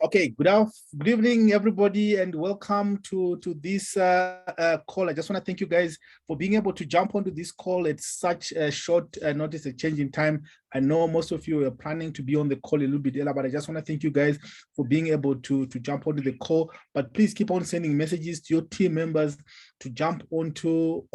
Okay, good evening, everybody, and welcome to this call. I just want to thank you guys for being able to jump onto this call at such a short notice, a change in time. I know most of you are planning to be on the call a little bit earlier, but I just want to thank you guys for being able to jump onto the call. But please keep on sending messages to your team members to jump onto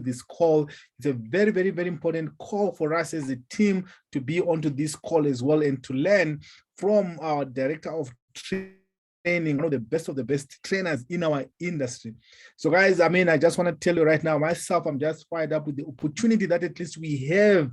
this call. It's a very, very, very important call for us as a team to be onto this call as well and to learn from our director of training, one of the best trainers in our industry. So guys, I just want to tell you right now, myself, I'm just fired up with the opportunity that at least we have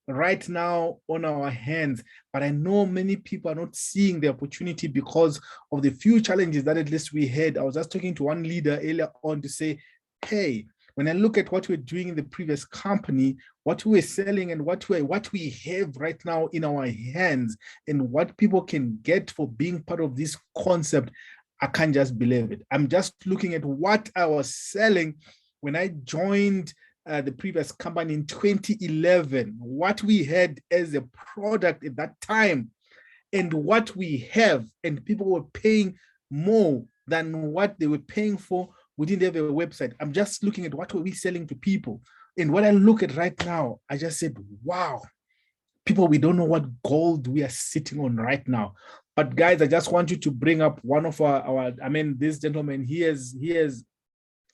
right now on our hands. But I know many people are not seeing the opportunity because of the few challenges that at least we had. I was just talking to one leader earlier on to say, hey, when I look at what we're doing in the previous company, what we're selling and what we have right now in our hands and what people can get for being part of this concept, I can't just believe it. I'm just looking at what I was selling when I joined the previous company in 2011, what we had as a product at that time and what we have, and people were paying more than what they were paying for. We didn't have a website. I'm just looking at what were we selling to people. And when I look at right now, I just said, wow, people, we don't know what gold we are sitting on right now. But guys, I just want you to bring up one of this gentleman, he has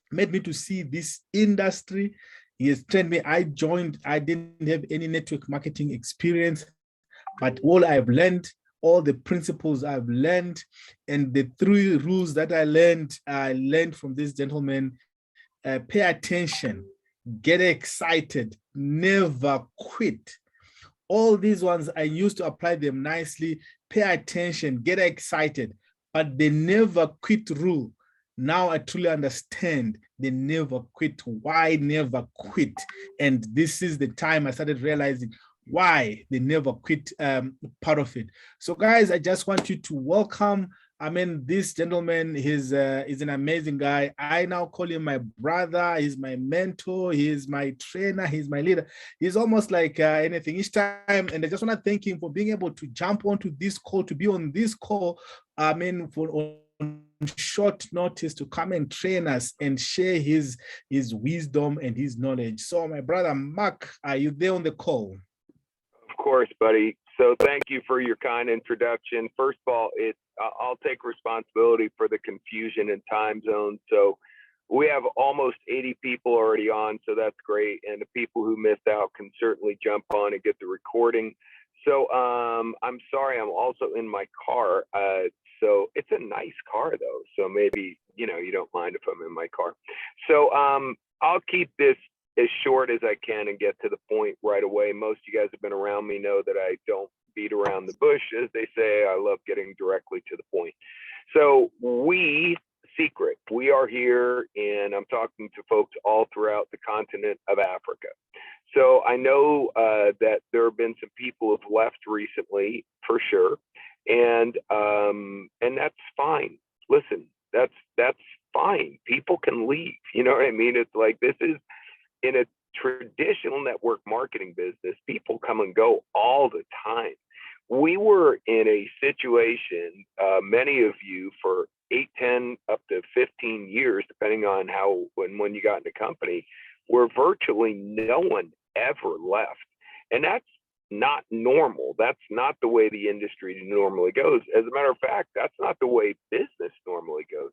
made me to see this industry. He has trained me. I didn't have any network marketing experience, but all I've learned, all the principles I've learned, and the 3 rules that I learned from this gentleman. Pay attention, get excited, never quit. All these ones, I used to apply them nicely. Pay attention, get excited, but the never quit rule. Now I truly understand the never quit. Why never quit? And this is the time I started realizing why they never quit part of it. So guys, I just want you to welcome, this gentleman. He's an amazing guy. I now call him my brother. He's my mentor. He's my trainer. He's my leader. He's almost like anything each time. And I just want to thank him for being able to jump onto this call, to be on this call, on short notice, to come and train us and share his wisdom and his knowledge. So my brother Marc, are you there on the call? Of course, buddy. So thank you for your kind introduction. First of all, I'll take responsibility for the confusion in time zones. So we have almost 80 people already on, so that's great. And the people who missed out can certainly jump on and get the recording. So I'm sorry, I'm also in my car. So it's a nice car though. So maybe, you don't mind if I'm in my car. So I'll keep this as short as I can and get to the point right away. Most of you guys have been around me, know that I don't beat around the bush, as they say. I love getting directly to the point. So Secret, we are here, and I'm talking to folks all throughout the continent of Africa. So I know that there have been some people who've left recently, for sure, and that's fine. Listen, that's fine. People can leave. You know what I mean? It's like, this is, in a traditional network marketing business, people come and go all the time. We were in a situation, many of you, for 8, 10, up to 15 years, depending on how when you got in the company, where virtually no one ever left. And that's not normal. That's not the way the industry normally goes. As a matter of fact, that's not the way business normally goes.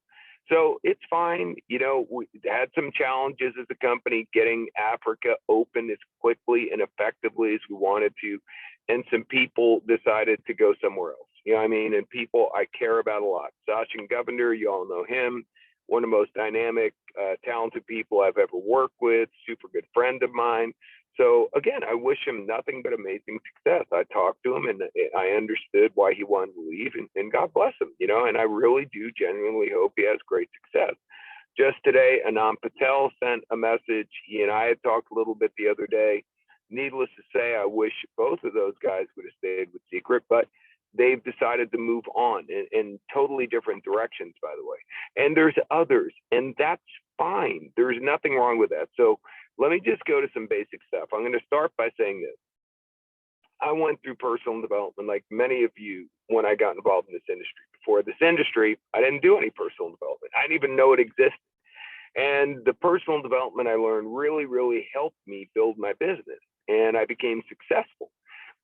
So it's fine. We had some challenges as a company getting Africa open as quickly and effectively as we wanted to. And some people decided to go somewhere else. And people I care about a lot. Sachin Govender, you all know him, one of the most dynamic, talented people I've ever worked with, super good friend of mine. So again, I wish him nothing but amazing success. I talked to him and I understood why he wanted to leave, and God bless him, and I really do genuinely hope he has great success. Just today, Anand Patel sent a message. He and I had talked a little bit the other day. Needless to say, I wish both of those guys would have stayed with Secret, but they've decided to move on in totally different directions, by the way. And there's others, and that's fine. There's nothing wrong with that. So let me just go to some basic stuff. I'm going to start by saying this. I went through personal development like many of you when I got involved in this industry. Before this industry, I didn't do any personal development. I didn't even know it existed. And the personal development I learned really, really helped me build my business, and I became successful.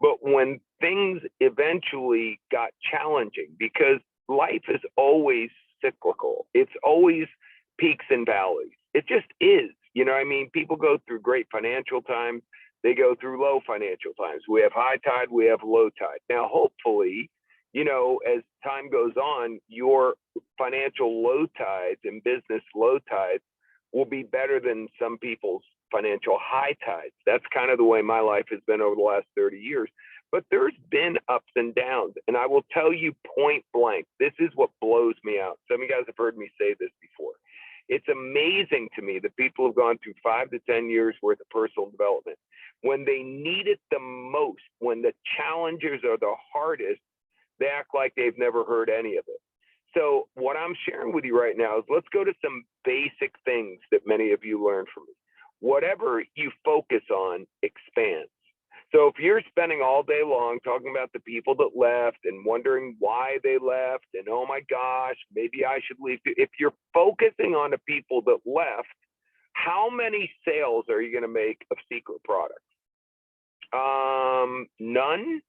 But when things eventually got challenging, because life is always cyclical, it's always peaks and valleys. It just is. You know what I mean? People go through great financial times, they go through low financial times. We have high tide, we have low tide. Now, hopefully, you know, as time goes on, your financial low tides and business low tides will be better than some people's financial high tides. That's kind of the way my life has been over the last 30 years. But there's been ups and downs. And I will tell you point blank, this is what blows me out. Some of you guys have heard me say this before. It's amazing to me that people have gone through 5 to 10 years worth of personal development. When they need it the most, when the challenges are the hardest, they act like they've never heard any of it. So what I'm sharing with you right now is let's go to some basic things that many of you learned from me. Whatever you focus on expands. So if you're spending all day long talking about the people that left and wondering why they left and, oh my gosh, maybe I should leave. If you're focusing on the people that left, how many sales are you going to make of secret products? None.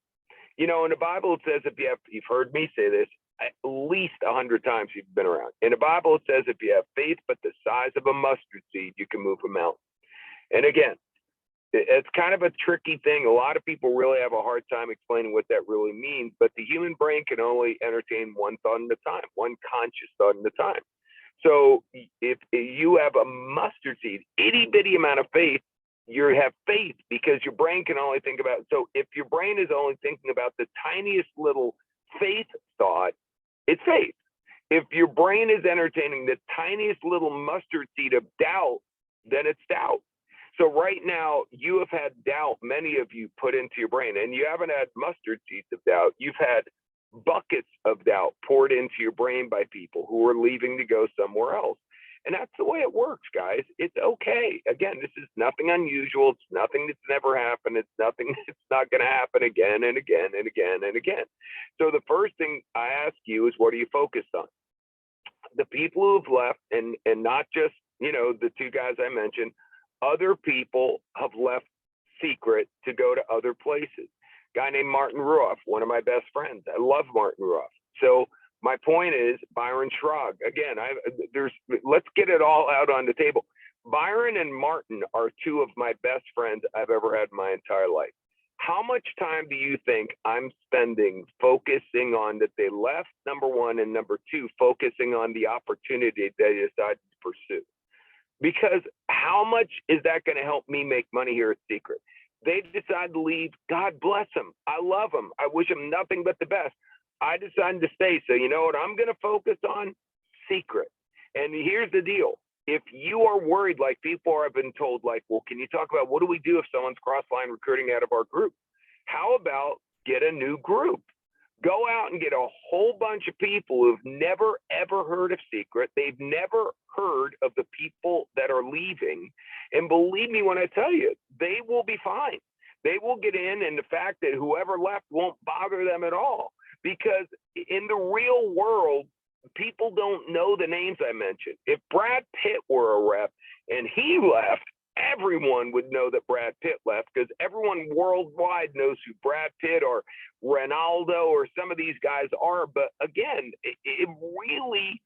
You know, in the Bible, it says you've heard me say this at least 100 times you've been around. In the Bible, it says if you have faith but the size of a mustard seed, you can move a mountain. And again, it's kind of a tricky thing. A lot of people really have a hard time explaining what that really means, but the human brain can only entertain one thought at a time, one conscious thought at a time. So if you have a mustard seed, itty bitty amount of faith, you have faith because your brain can only think about. So if your brain is only thinking about the tiniest little faith thought, it's faith. If your brain is entertaining the tiniest little mustard seed of doubt, then it's doubt. So right now, you have had doubt, many of you put into your brain, and you haven't had mustard seeds of doubt. You've had buckets of doubt poured into your brain by people who are leaving to go somewhere else. And that's the way it works, guys. It's okay. Again, this is nothing unusual. It's nothing that's never happened. It's nothing that's not going to happen again and again and again and again. So the first thing I ask you is, what are you focused on? The people who have left, and not just, you know, the two guys I mentioned, other people have left secret to go to other places. Guy named Martin Ruoff, one of my best friends. I love Martin Ruoff. So my point is Byron Schrag. Again, let's get it all out on the table. Byron and Martin are two of my best friends I've ever had in my entire life. How much time do you think I'm spending focusing on that they left, number one, and number two, focusing on the opportunity they decided to pursue? Because how much is that going to help me make money here at Secret? They decide to leave. God bless them. I love them. I wish them nothing but the best. I decided to stay. So you know what I'm going to focus on? Secret. And here's the deal. If you are worried, like people have been told, like, well, can you talk about what do we do if someone's cross-line recruiting out of our group? How about get a new group? Go out and get a whole bunch of people who've never, ever heard of Secret. They've never heard of the people that are leaving. And believe me when I tell you, they will be fine. They will get in, and the fact that whoever left won't bother them at all. Because in the real world, people don't know the names I mentioned. If Brad Pitt were a rep and he left, everyone would know that Brad Pitt left, because everyone worldwide knows who Brad Pitt or Ronaldo or some of these guys are. But again, it really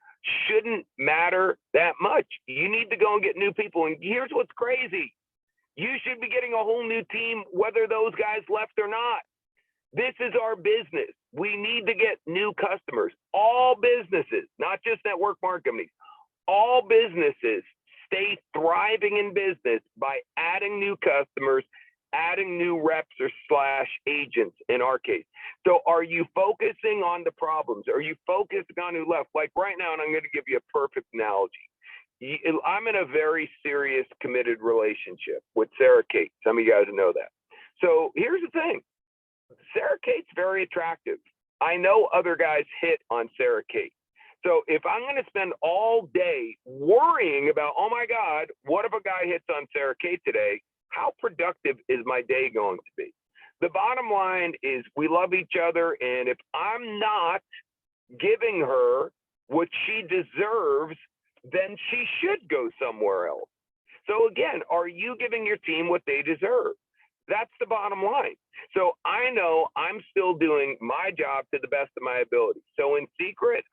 shouldn't matter that much. You need to go and get new people. And here's what's crazy. You should be getting a whole new team, whether those guys left or not. This is our business. We need to get new customers. All businesses, not just network marketing, all businesses stay thriving in business by adding new customers, adding new reps or slash agents in our case. So are you focusing on the problems? Are you focusing on who left? Like right now, and I'm going to give you a perfect analogy. I'm in a very serious, committed relationship with Sarah Kate. Some of you guys know that. So here's the thing. Sarah Kate's very attractive. I know other guys hit on Sarah Kate. So if I'm going to spend all day worrying about, oh my God, what if a guy hits on Sarah Kate today? How productive is my day going to be? The bottom line is we love each other, and if I'm not giving her what she deserves, then she should go somewhere else. So again, are you giving your team what they deserve? That's the bottom line. So I know I'm still doing my job to the best of my ability. So in secret,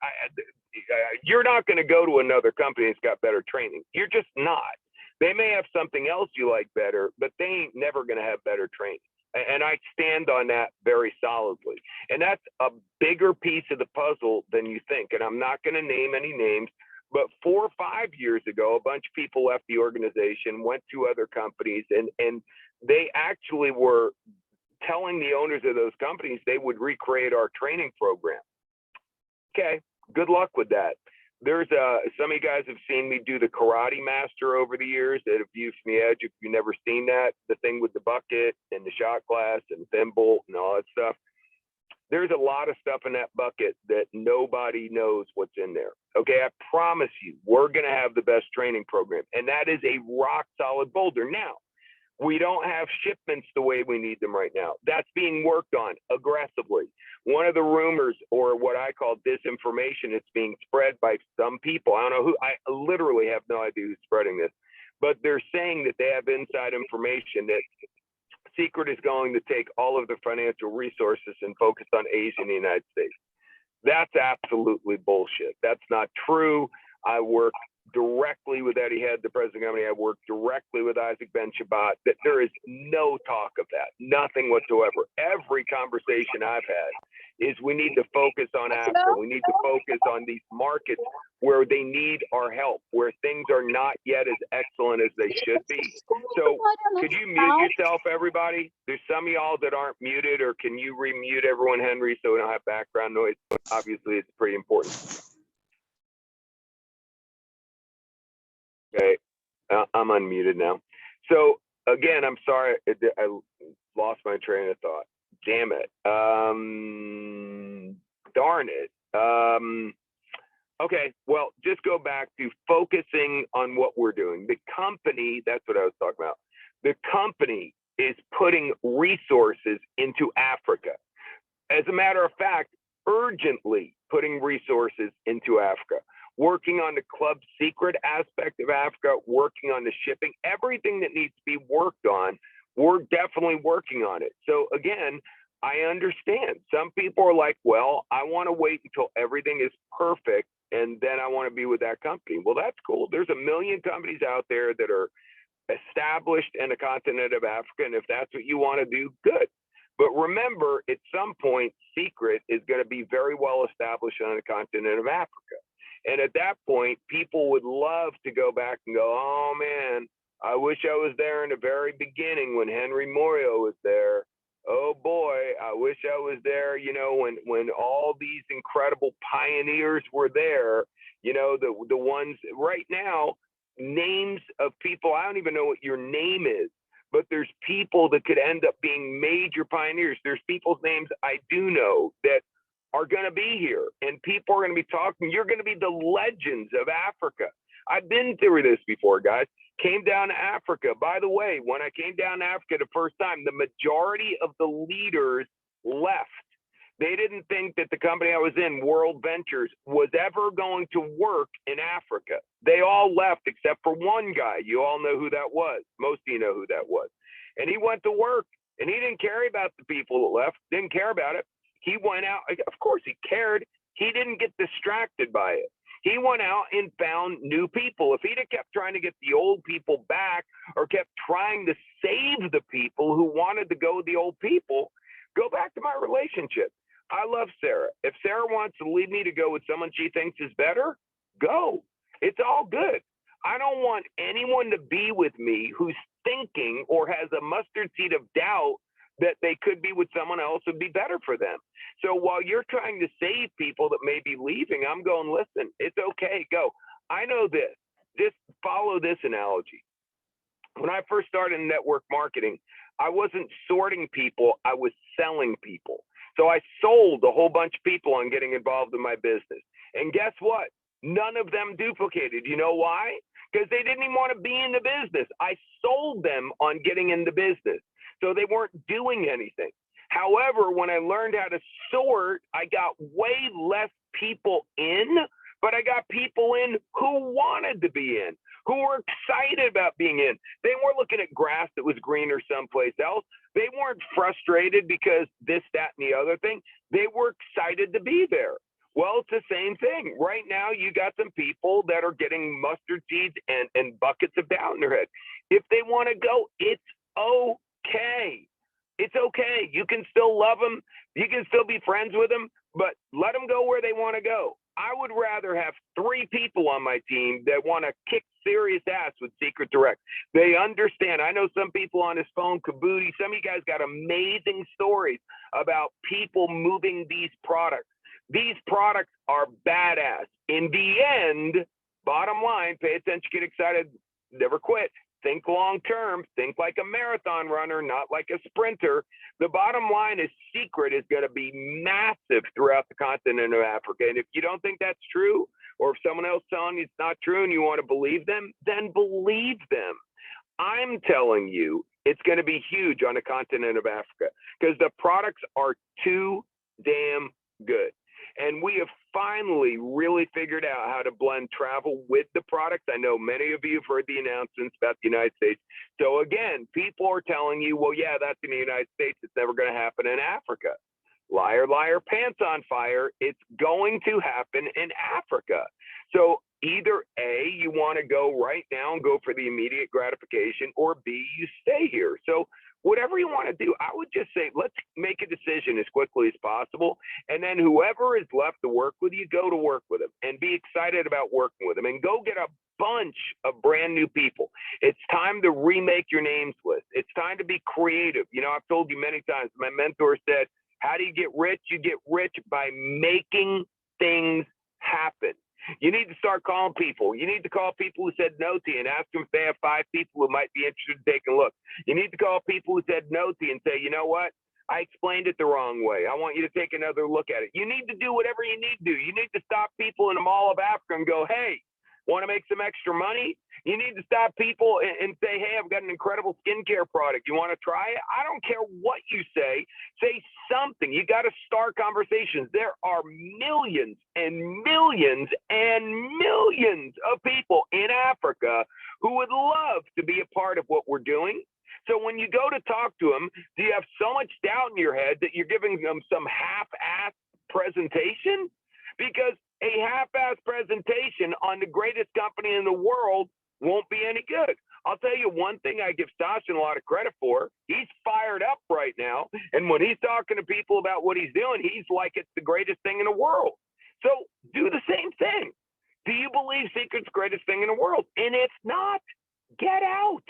you're not going to go to another company that's got better training. You're just not. They may have something else you like better, but they ain't never going to have better training. And I stand on that very solidly. And that's a bigger piece of the puzzle than you think. And I'm not going to name any names, but 4 or 5 years ago, a bunch of people left the organization, went to other companies, and they actually were telling the owners of those companies they would recreate our training program. Okay, good luck with that. There's some of you guys have seen me do the Karate Master over the years that have viewed from the edge. If you've never seen that, the thing with the bucket and the shot glass and thimble and all that stuff. There's a lot of stuff in that bucket that nobody knows what's in there. Okay, I promise you, we're going to have the best training program. And that is a rock solid boulder. Now, we don't have shipments the way we need them right now. That's being worked on aggressively. One of the rumors, or what I call disinformation, it's being spread by some people. I don't know who, I literally have no idea who's spreading this, but they're saying that they have inside information that Secret is going to take all of the financial resources and focus on Asia and the United States. That's absolutely bullshit. That's not true. I work directly with Eddie Head, the president of the company. I work directly with Isaac Ben Shabbat. That there is no talk of that, nothing whatsoever. Every conversation I've had is we need to focus on Africa. We need to focus on these markets where they need our help, where things are not yet as excellent as they should be. So could you mute yourself, everybody? There's some of y'all that aren't muted, or can you remute everyone, Henry, so we don't have background noise? Obviously, it's pretty important. Okay, I'm unmuted now. So again, I'm sorry, I lost my train of thought. Damn it. Darn it. Okay, well, just go back to focusing on what we're doing. The company, that's what I was talking about. The company is putting resources into Africa. As a matter of fact, urgently putting resources into Africa. Working on the club secret aspect of Africa, working on the shipping, everything that needs to be worked on, we're definitely working on it. So again, I understand. Some people are like, well, I want to wait until everything is perfect and then I want to be with that company. Well, that's cool. There's a million companies out there that are established in the continent of Africa. And if that's what you want to do, good. But remember, at some point, Secret is going to be very well established on the continent of Africa. And at that point, people would love to go back and go, oh man, I wish I was there in the very beginning when Henry Morio was there. Oh boy, I wish I was there, you know, when all these incredible pioneers were there, you know, the ones right now, names of people, I don't even know what your name is, but there's people that could end up being major pioneers. There's people's names I do know that are going to be here, and people are going to be talking. You're going to be the legends of Africa. I've been through this before, guys. Came down to Africa. By the way, when I came down to Africa the first time, the majority of the leaders left. They didn't think that the company I was in, World Ventures, was ever going to work in Africa. They all left except for one guy. You all know who that was. Most of you know who that was. And he went to work, and he didn't care about the people that left, didn't care about it. He went out, of course he cared. He didn't get distracted by it. He went out and found new people. If he'd have kept trying to get the old people back or kept trying to save the people who wanted to go with the old people, go back to my relationship. I love Sarah. If Sarah wants to lead me to go with someone she thinks is better, go. It's all good. I don't want anyone to be with me who's thinking or has a mustard seed of doubt that they could be with someone else would be better for them. So while you're trying to save people that may be leaving, I'm going, listen, it's okay, go. I know this, just follow this analogy. When I first started in network marketing, I wasn't sorting people, I was selling people. So I sold a whole bunch of people on getting involved in my business. And guess what? None of them duplicated. You know why? Because they didn't even want to be in the business. I sold them on getting in the business. So they weren't doing anything. However, when I learned how to sort, I got way less people in, but I got people in who wanted to be in, who were excited about being in. They weren't looking at grass that was greener someplace else. They weren't frustrated because this, that, and the other thing. They were excited to be there. Well, it's the same thing. Right now, you got some people that are getting mustard seeds and buckets of doubt in their head. If they want to go, it's okay. It's okay. You can still love them. You can still be friends with them, but let them go where they want to go. I would rather have 3 people on my team that want to kick serious ass with Secret Direct. They understand. I know some people on this phone, Kabuti, some of you guys got amazing stories about people moving these products. These products are badass. In the end, bottom line, pay attention, get excited, never quit. Think long term, think like a marathon runner, not like a sprinter. The bottom line is Secret is going to be massive throughout the continent of Africa. And if you don't think that's true, or if someone else telling you it's not true and you want to believe them, then believe them. I'm telling you, it's going to be huge on the continent of Africa because the products are too damn good. And we have finally really figured out how to blend travel with the products. I know many of you have heard the announcements about the United States. So again, people are telling you, well, yeah, that's in the United States. It's never going to happen in Africa. Liar, liar, pants on fire. It's going to happen in Africa. So either A, you want to go right now and go for the immediate gratification, or B, you stay here. So whatever you want to do, I would just say, let's make a decision as quickly as possible. And then whoever is left to work with you, go to work with them and be excited about working with them and go get a bunch of brand new people. It's time to remake your names list. It's time to be creative. You know, I've told you many times, my mentor said, how do you get rich? You get rich by making things happen. You need to start calling people. You need to call people who said no to you and ask them if they have 5 people who might be interested in taking a look. You need to call people who said no to you and say, you know what? I explained it the wrong way. I want you to take another look at it. You need to do whatever you need to do. You need to stop people in the Mall of Africa and go, hey, want to make some extra money? You need to stop people and say, hey, I've got an incredible skincare product. You want to try it? I don't care what you say. Say something. You got to start conversations. There are millions and millions and millions of people in Africa who would love to be a part of what we're doing. So when you go to talk to them, do you have so much doubt in your head that you're giving them some half-assed presentation? Because a half-assed presentation on the greatest company in the world won't be any good. I'll tell you one thing I give Sachin a lot of credit for. He's fired up right now. And when he's talking to people about what he's doing, he's like it's the greatest thing in the world. So do the same thing. Do you believe Secret's the greatest thing in the world? And if not, get out.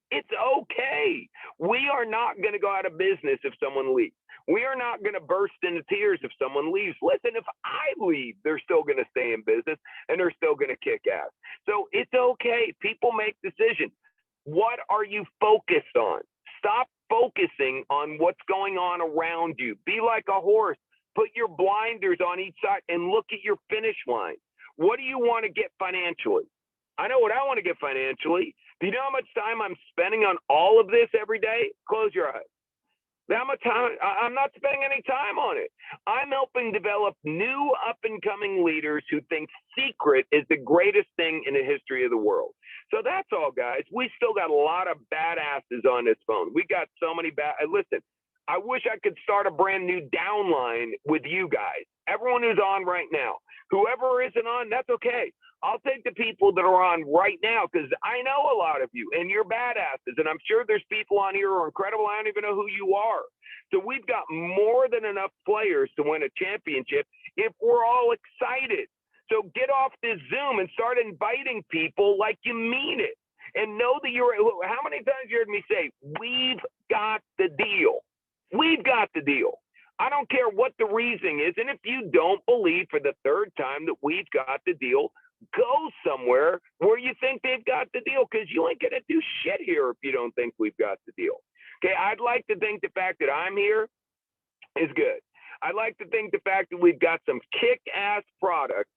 It's okay. We are not going to go out of business if someone leaves. We are not going to burst into tears if someone leaves. Listen, if I leave, they're still going to stay in business and they're still going to kick ass. So it's okay. People make decisions. What are you focused on? Stop focusing on what's going on around you. Be like a horse. Put your blinders on each side and look at your finish line. What do you want to get financially? I know what I want to get financially. Do you know how much time I'm spending on all of this every day? Close your eyes. How much time? I'm not spending any time on it. I'm helping develop new up-and-coming leaders who think Secret is the greatest thing in the history of the world. So that's all, guys. We still got a lot of badasses on this phone. We got so many bad. Listen, I wish I could start a brand new downline with you guys. Everyone who's on right now. Whoever isn't on, that's okay. I'll take the people that are on right now because I know a lot of you and you're badasses. And I'm sure there's people on here who are incredible. I don't even know who you are. So we've got more than enough players to win a championship if we're all excited. So get off this Zoom and start inviting people like you mean it. And know that you're, how many times you heard me say, we've got the deal. We've got the deal. I don't care what the reason is. And if you don't believe for the 3rd time that we've got the deal, go somewhere where you think they've got the deal because you ain't going to do shit here if you don't think we've got the deal. Okay, I'd like to think the fact that I'm here is good. I'd like to think the fact that we've got some kick-ass products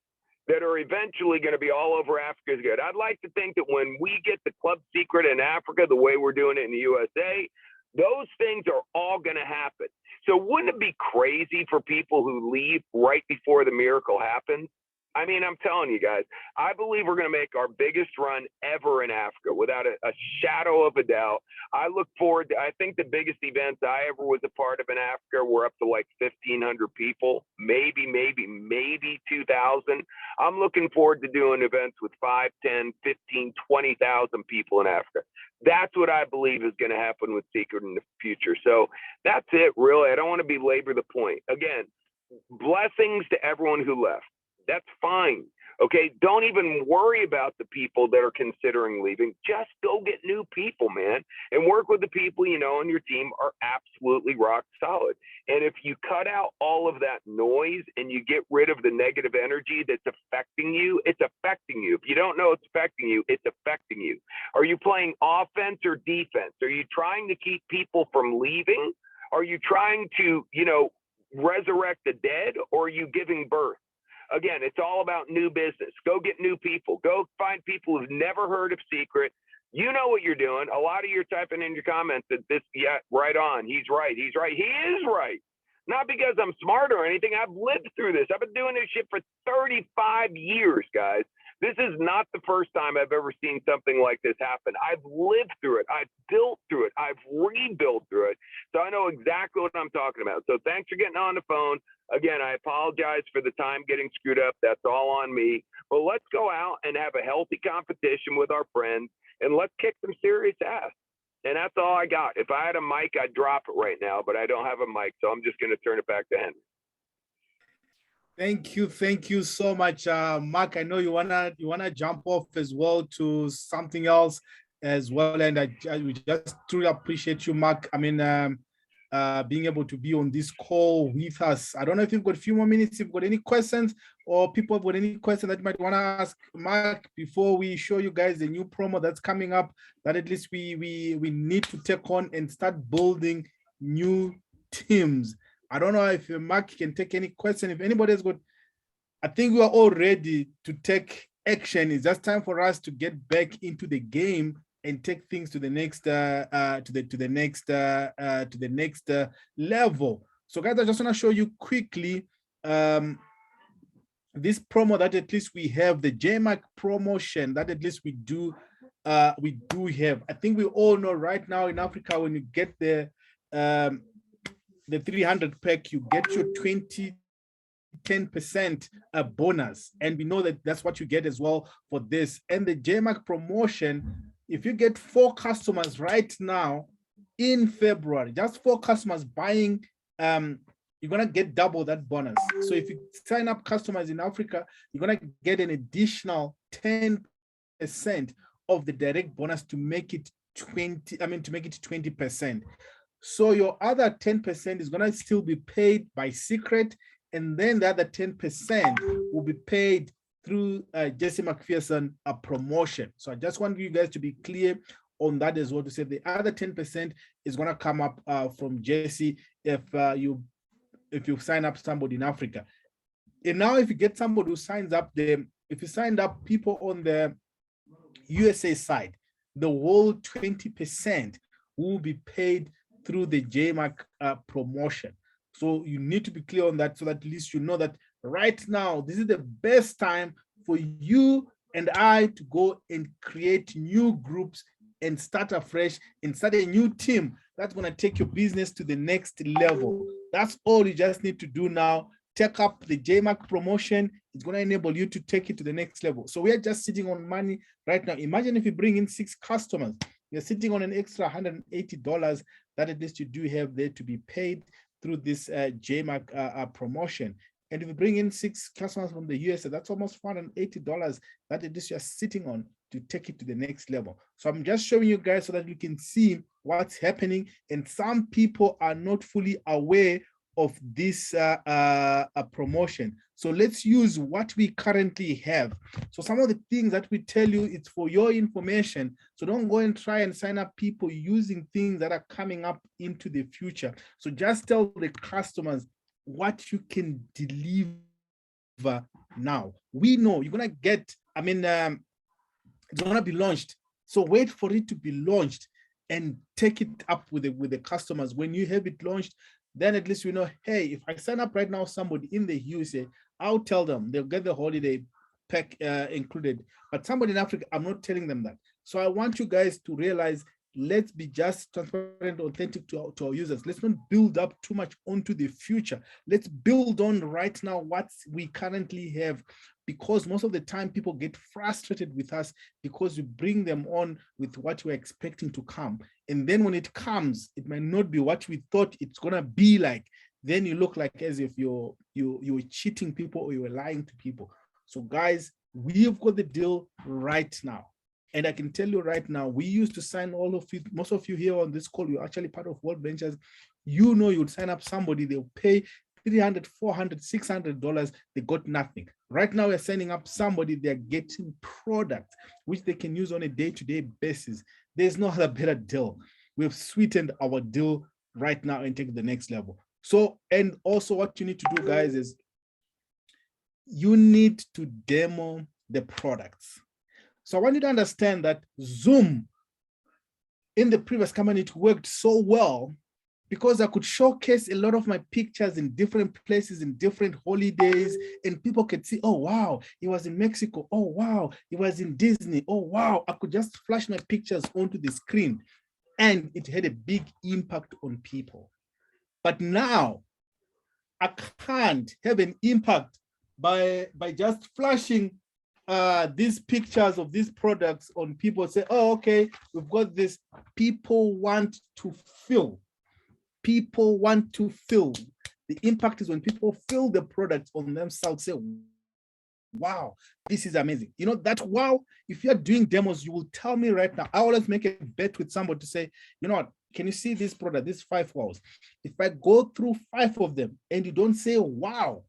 that are eventually going to be all over Africa is good. I'd like to think that when we get the Club Secret in Africa, the way we're doing it in the USA, Those things are all going to happen. So wouldn't it be crazy for people who leave right before the miracle happens? I mean, I'm telling you guys, I believe we're going to make our biggest run ever in Africa without a shadow of a doubt. I look forward to, I think the biggest events I ever was a part of in Africa were up to like 1,500 people, maybe 2,000. I'm looking forward to doing events with 5, 10, 15, 20,000 people in Africa. That's what I believe is going to happen with Secret in the future. So that's it, really. I don't want to belabor the point. Again, blessings to everyone who left. That's fine. Okay. Don't even worry about the people that are considering leaving. Just go get new people, man, and work with the people you know on your team are absolutely rock solid. And if you cut out all of that noise and you get rid of the negative energy that's affecting you, it's affecting you. If you don't know it's affecting you, it's affecting you. Are you playing offense or defense? Are you trying to keep people from leaving? Are you trying to, resurrect the dead, or are you giving birth? Again, it's all about new business. Go get new people. Go find people who've never heard of Secret. You know what you're doing. A lot of you are typing in your comments that this, yeah, right on. He's right. He's right. He is right. Not because I'm smart or anything. I've lived through this. I've been doing this shit for 35 years, guys. This is not the first time I've ever seen something like this happen. I've lived through it. I've built through it. I've rebuilt through it. So I know exactly what I'm talking about. So thanks for getting on the phone. Again, I apologize for the time getting screwed up. That's all on me. But let's go out and have a healthy competition with our friends, and let's kick some serious ass. And that's all I got. If I had a mic, I'd drop it right now, but I don't have a mic, so I'm just going to turn it back to Henry. Thank you so much, Mark. I know you wanna jump off as well to something else as well, and we just truly appreciate you, Mark. I mean, being able to be on this call with us. I don't know if you've got a few more minutes. If you've got any questions, or people have got any questions that you might want to ask Mark before we show you guys the new promo that's coming up, that at least we need to take on and start building new teams. I don't know if Mark can take any question. If anybody has got, I think we are all ready to take action. It's just time for us to get back into the game and take things to the next next level. So, guys, I just want to show you quickly this promo that at least we have, the JMarc promotion that at least we do have. I think we all know right now in Africa, when you get the 300 pack, you get your 10% bonus, and we know that that's what you get as well for this. And the JMarc promotion, if you get 4 customers right now in February, just 4 customers buying, you're gonna get double that bonus. So if you sign up customers in Africa, you're gonna get an additional 10% of the direct bonus to make it 20%. So your other 10% is gonna still be paid by Secret, and then the other 10% will be paid through Jesse McPherson promotion. So I just want you guys to be clear on that as well, to say the other 10% is going to come up from Jesse if you sign up somebody in Africa. And now if you get somebody who signs up if you signed up people on the USA side, the whole 20% will be paid through the JMarc promotion. So you need to be clear on that, so that at least you know that right now, this is the best time for you and I to go and create new groups and start afresh and start a new team that's going to take your business to the next level. That's all you just need to do now. Take up the JMarc promotion. It's going to enable you to take it to the next level. So we are just sitting on money right now. Imagine if you bring in 6 customers, you're sitting on an extra $180 that at least you do have there to be paid through this JMarc promotion. And if you bring in 6 customers from the USA, that's almost $480 that at least you're sitting on to take it to the next level. So I'm just showing you guys so that you can see what's happening. And some people are not fully aware of this promotion. So let's use what we currently have. So some of the things that we tell you, it's for your information. So don't go and try and sign up people using things that are coming up into the future. So just tell the customers what you can deliver now. We know you're gonna get, it's gonna be launched. So wait for it to be launched. and take it up with the customers. When you have it launched, then at least we know, hey, if I sign up right now, somebody in the USA, I'll tell them they'll get the holiday pack included. But somebody in Africa, I'm not telling them that. So I want you guys to realize, let's be just transparent, authentic to our users. Let's not build up too much onto the future. Let's build on right now what we currently have, because most of the time people get frustrated with us because we bring them on with what we're expecting to come. And then when it comes, it might not be what we thought it's gonna be like. Then you look like as if you were cheating people or you were lying to people. So guys, we've got the deal right now. And I can tell you right now, we used to sign all of you, most of you here on this call, you're actually part of World Ventures. You know, you'd sign up somebody, they'll pay $300, $400, $600, they got nothing. Right now, we're signing up somebody, they're getting products which they can use on a day-to-day basis. There's no other better deal. We've sweetened our deal right now and take it to the next level. So, and also what you need to do, guys, is you need to demo the products. So I want you to understand that Zoom in the previous company, it worked so well because I could showcase a lot of my pictures in different places, in different holidays, and people could see, oh, wow, he was in Mexico. Oh, wow, he was in Disney. Oh, wow, I could just flash my pictures onto the screen, and it had a big impact on people. But now I can't have an impact by just flashing these pictures of these products on people. Say, oh, okay, we've got this. People want to feel. People want to feel. The impact is when people feel the product on themselves, say, wow, this is amazing. You know, that wow, if you're doing demos, you will tell me right now. I always make a bet with somebody to say, you know what, can you see this product, these 5 wows? If I go through 5 of them and you don't say, wow,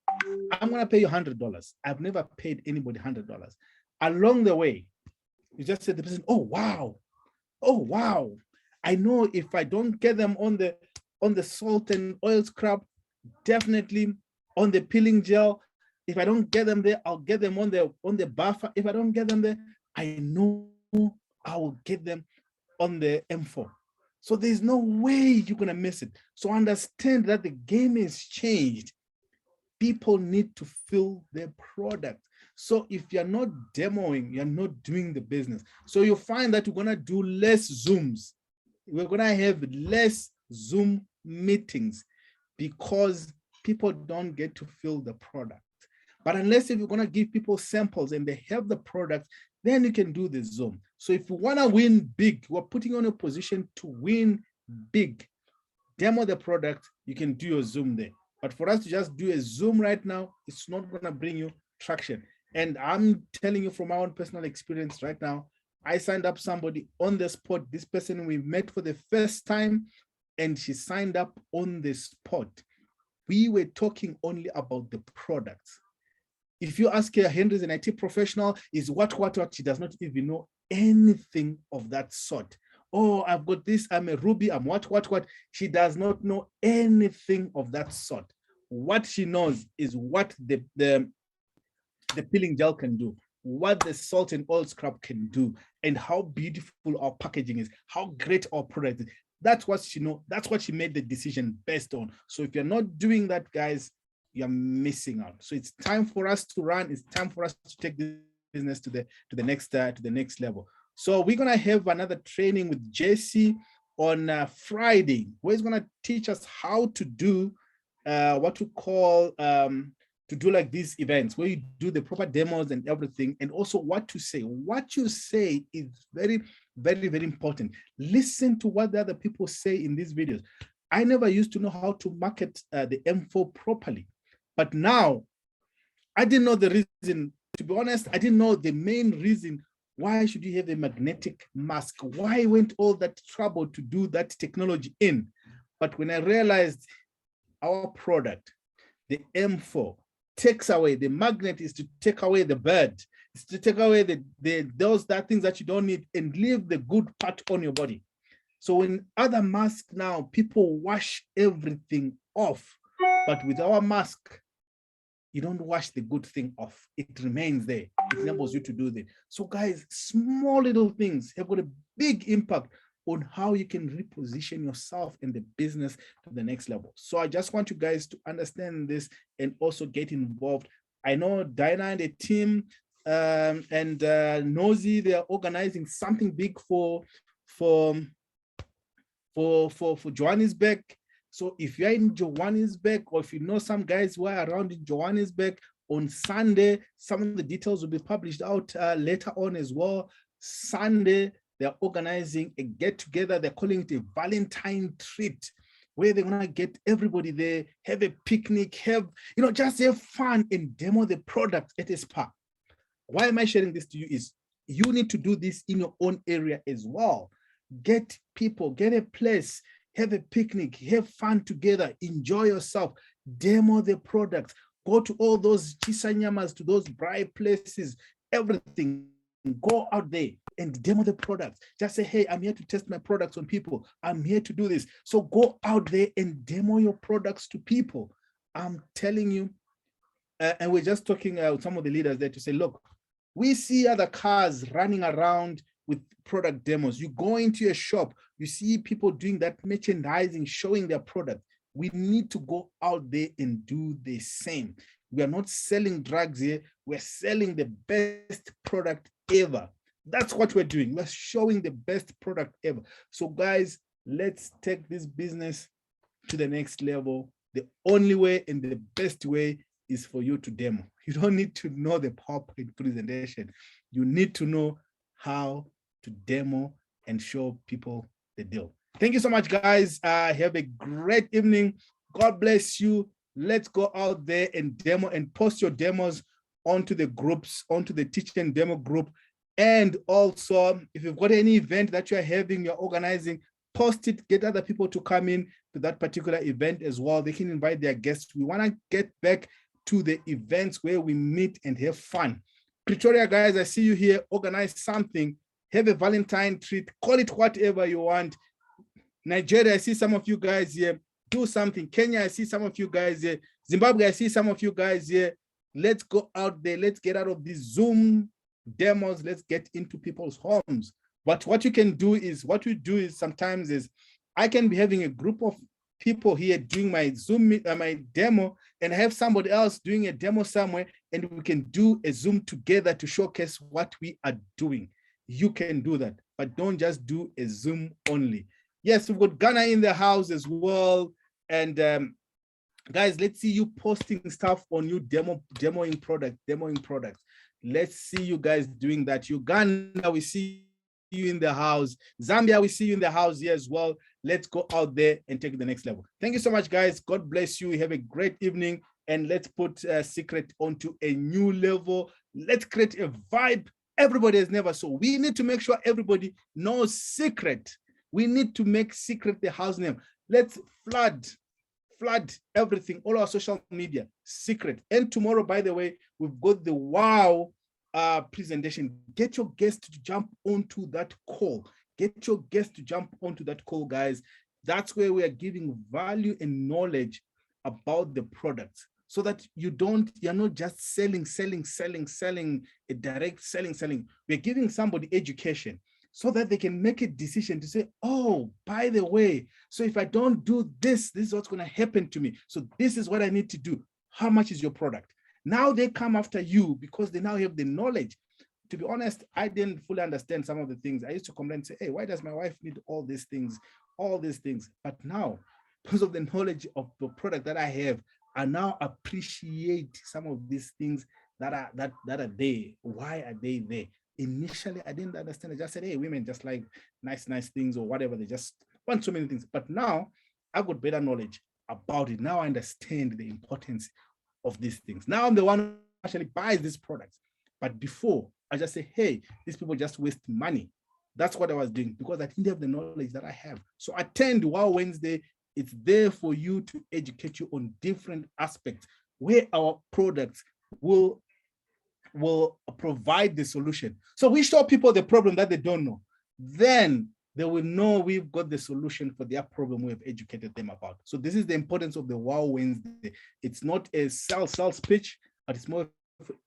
I'm going to pay you $100. I've never paid anybody $100. Along the way, you just said the person, oh, wow. Oh, wow. I know if I don't get them on the salt and oil scrub, definitely on the peeling gel. If I don't get them there, I'll get them on the buffer. If I don't get them there, I know I will get them on the M4. So there's no way you're going to miss it. So understand that the game has changed. People need to feel their product. So if you're not demoing, you're not doing the business. So you'll find that we're going to do less Zooms. We're going to have less Zoom meetings because people don't get to feel the product. But unless if you're going to give people samples and they have the product, then you can do the Zoom. So if you want to win big, we're putting you on a position to win big. Demo the product, you can do your Zoom there. But for us to just do a Zoom right now, it's not going to bring you traction. And I'm telling you from my own personal experience right now, I signed up somebody on the spot. This person we met for the first time, and she signed up on the spot. We were talking only about the products. If you ask her, Henry is an IT professional, is what, she does not even know anything of that sort. Oh, I've got this, I'm a Ruby, I'm what. She does not know anything of that sort. What she knows is what the peeling gel can do, what the salt and oil scrub can do, and how beautiful our packaging is, how great our product is. That's what she knows. That's what she made the decision based on. So if you're not doing that, guys, you're missing out. So it's time for us to run. It's time for us to take this business to the next level. So we're gonna have another training with Jesse on Friday, where he's gonna teach us how to do what we call to do like these events where you do the proper demos and everything, and also what to say. What you say is very, very, very important. Listen to what the other people say in these videos. I never used to know how to market the M4 properly, but now I didn't know the reason. To be honest, I didn't know the main reason. Why should you have a magnetic mask? Why went all that trouble to do that technology in? But when I realized our product, the M4, takes away, the magnet is to take away the bird, it's to take away those things that you don't need and leave the good part on your body. So in other masks now, people wash everything off, but with our mask, you don't wash the good thing off. It remains there. It enables you to do that. So guys, small little things have got a big impact on how you can reposition yourself in the business to the next level. So I just want you guys to understand this and also get involved. I know Diana and the team and Nosy, they are organizing something big for Johannesburg. So if you're in Johannesburg, or if you know some guys who are around in Johannesburg, on Sunday, some of the details will be published out later on as well. Sunday, they're organizing a get-together. They're calling it a Valentine treat, where they're gonna get everybody there, have a picnic, just have fun and demo the product at a spa. Why am I sharing this to you? Is you need to do this in your own area as well. Get people, get a place, have a picnic, have fun together, enjoy yourself, demo the product, go to all those chisanyamas, to those bright places, everything. Go out there and demo the products. Just say, hey, I'm here to test my products on people. I'm here to do this. So go out there and demo your products to people. I'm telling you, and we're just talking with some of the leaders there to say, look, we see other cars running around with product demos. You go into a shop, you see people doing that merchandising, showing their product. We need to go out there and do the same. We are not selling drugs here. We're selling the best product ever. That's what we're doing. We're showing the best product ever. So guys, let's take this business to the next level. The only way and the best way is for you to demo. You don't need to know the PowerPoint presentation. You need to know how to demo and show people the deal. Thank you so much, guys. Have a great evening. God bless you. Let's go out there and demo and post your demos onto the groups, onto the Teach and Demo group. And also, if you've got any event that you're having, you're organizing, post it, get other people to come in to that particular event as well. They can invite their guests. We want to get back to the events where we meet and have fun. Pretoria, guys, I see you here. Organize something. Have a Valentine treat. Call it whatever you want. Nigeria, I see some of you guys here. Do something. Kenya, I see some of you guys here. Zimbabwe, I see some of you guys here. Let's go out there. Let's get out of these Zoom demos. Let's get into people's homes. But what you can do is, what we do is sometimes is, I can be having a group of people here doing my Zoom, my demo, and have somebody else doing a demo somewhere, and we can do a Zoom together to showcase what we are doing. You can do that, but don't just do a Zoom only. Yes, we've got Ghana in the house as well. And guys, let's see you posting stuff on you demoing products. Let's see you guys doing that. Uganda, we see you in the house. Zambia, we see you in the house here as well. Let's go out there and take it to the next level. Thank you so much, guys. God bless you. Have a great evening. And let's put Secret onto a new level. Let's create a vibe everybody has never saw. We need to make sure everybody knows Secret. We need to make Secret the house name. Let's flood everything, all our social media, Secret. And tomorrow, by the way, we've got the wow presentation. Get your guests to jump onto that call. Get your guests to jump onto that call, guys. That's where we are giving value and knowledge about the products, so that you're not just selling, a direct selling. We're giving somebody education so that they can make a decision to say, oh, by the way, so if I don't do this, this is what's going to happen to me. So this is what I need to do. How much is your product? Now they come after you because they now have the knowledge. To be honest, I didn't fully understand some of the things. I used to complain and say, hey, why does my wife need all these things? But now, because of the knowledge of the product that I have, I now appreciate some of these things that are there. Why are they there? Initially, I didn't understand. I just said, hey, women just like nice things or whatever. They just want so many things. But now I've got better knowledge about it. Now I understand the importance of these things. Now I'm the one who actually buys these products. But before, I just say, hey, these people just waste money. That's what I was doing because I didn't have the knowledge that I have. So attend Wow Wednesday. It's there for you to educate you on different aspects where our products will provide the solution. So we show people the problem that they don't know. Then they will know we've got the solution for their problem we have educated them about. So this is the importance of the Wow Wednesday. It's not a sales pitch, but it's more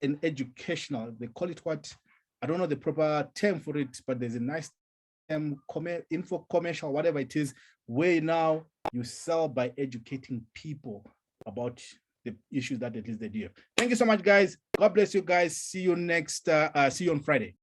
an educational. They call it what? I don't know the proper term for it, but there's a nice info commercial, whatever it is, where now you sell by educating people about the issues that at least they do. Thank you so much, guys. God bless you guys. See you next, see you on Friday.